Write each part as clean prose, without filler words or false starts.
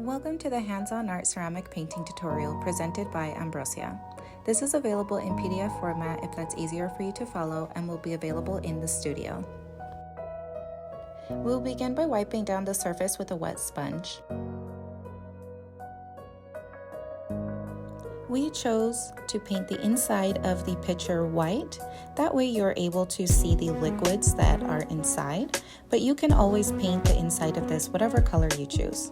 Welcome to the Hands-on Art Ceramic Painting tutorial presented by Ambrosia. This is available in PDF format if that's easier for you to follow and will be available in the studio. We'll begin by wiping down the surface with a wet sponge. We chose to paint the inside of the pitcher white. That way you're able to see the liquids that are inside, but you can always paint the inside of this whatever color you choose.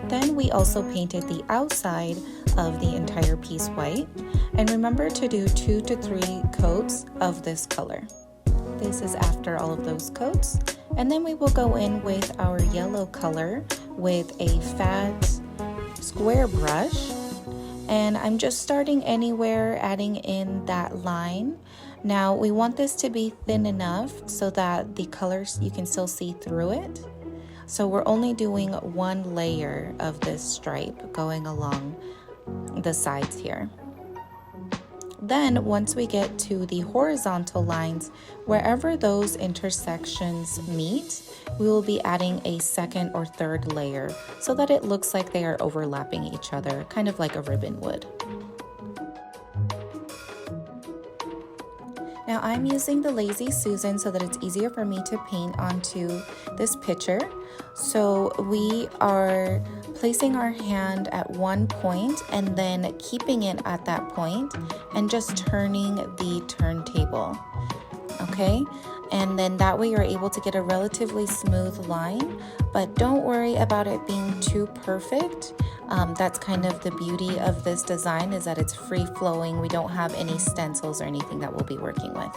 Then we also painted the outside of the entire piece white, and remember to do 2 to 3 coats of this color. This is after all of those coats, and then we will go in with our yellow color with a fat square brush. And I'm just starting anywhere, adding in that line. Now we want this to be thin enough so that the colors, you can still see through it. So we're only doing one layer of this stripe going along the sides here. Then once we get to the horizontal lines, wherever those intersections meet, we will be adding a second or third layer so that it looks like they are overlapping each other, kind of like a ribbon would. Now I'm using the Lazy Susan so that it's easier for me to paint onto this picture. So we are placing our hand at one point and then keeping it at that point and just turning the turntable, okay? And then that way you're able to get a relatively smooth line, but don't worry about it being too perfect. That's kind of the beauty of this design, is that it's free flowing. We don't have any stencils or anything that we'll be working with.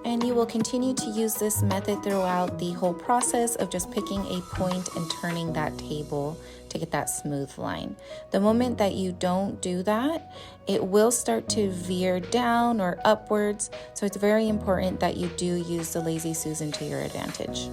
And you will continue to use this method throughout the whole process of just picking a point and turning that table to get that smooth line. The moment that you don't do that, it will start to veer down or upwards. So it's very important that you do use the Lazy Susan to your advantage.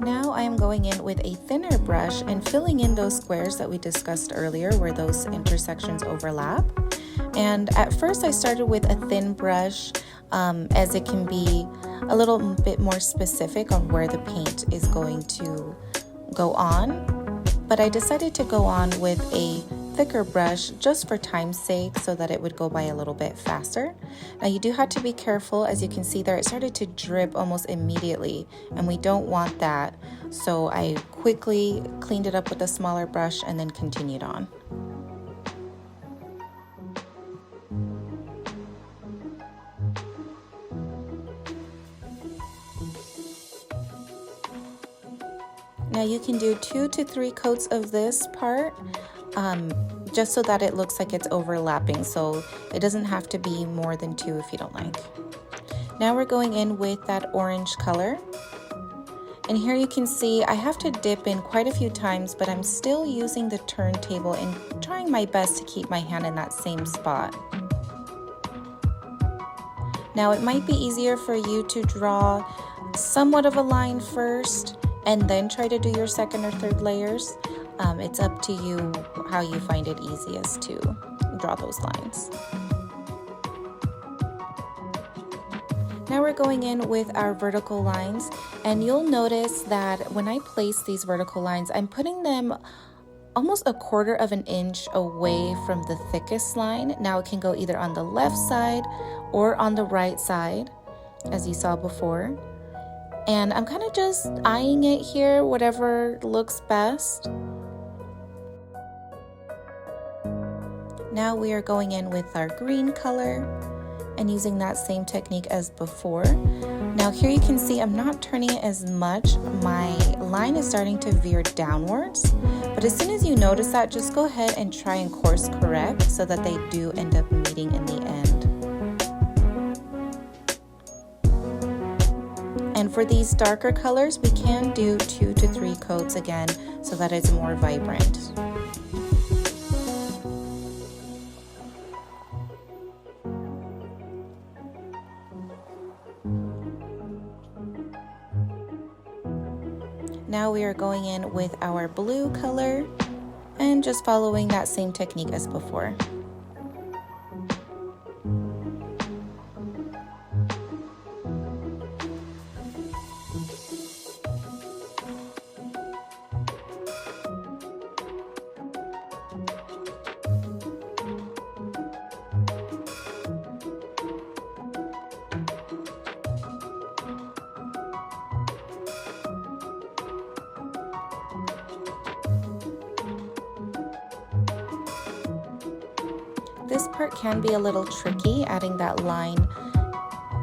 Now I am going in with a thinner brush and filling in those squares that we discussed earlier where those intersections overlap. And at first I started with a thin brush as it can be a little bit more specific on where the paint is going to go on. But I decided to go on with a thicker brush just for time's sake so that it would go by a little bit faster. Now you do have to be careful. As you can see there, it started to drip almost immediately and we don't want that. So I quickly cleaned it up with a smaller brush and then continued on. Now you can do 2 to 3 coats of this part. Just so that it looks like it's overlapping, so it doesn't have to be more than 2 if you don't like. Now we're going in with that orange color, and here you can see I have to dip in quite a few times, but I'm still using the turntable and trying my best to keep my hand in that same spot. Now it might be easier for you to draw somewhat of a line first and then try to do your second or third layers. It's up to you how you find it easiest to draw those lines. Now we're going in with our vertical lines, and you'll notice that when I place these vertical lines, I'm putting them almost 1/4 of an inch away from the thickest line. Now it can go either on the left side or on the right side, as you saw before. And I'm kind of just eyeing it here, whatever looks best. Now we are going in with our green color and using that same technique as before. Now here you can see I'm not turning it as much. My line is starting to veer downwards, but as soon as you notice that, just go ahead and try and course correct so that they do end up meeting in the end. And for these darker colors, we can do 2 to 3 coats again so that it's more vibrant. Now now we are going in with our blue color and just following that same technique as before. This part can be a little tricky, adding that line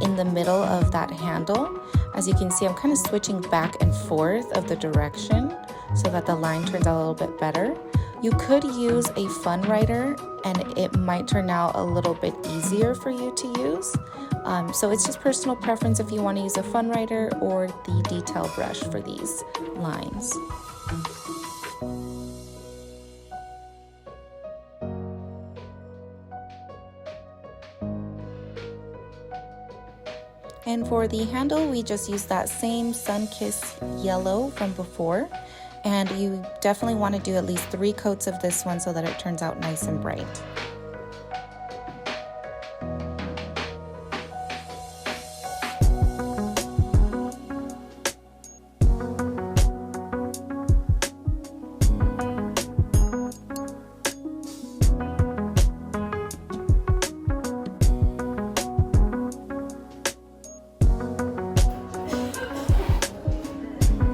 in the middle of that handle. As you can see, I'm kind of switching back and forth of the direction so that the line turns out a little bit better. You could use a fun writer and it might turn out a little bit easier for you to use. So it's just personal preference if you want to use a fun writer or the detail brush for these lines. And for the handle, we just use that same sun-kissed yellow from before. And you definitely want to do at least 3 coats of this one so that it turns out nice and bright.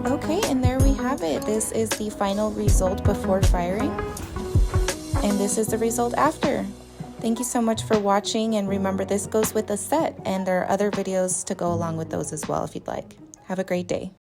Okay, and there we have it. This is the final result before firing, and this is the result after. Thank you so much for watching, and remember, this goes with the set, and there are other videos to go along with those as well if you'd like. Have a great day.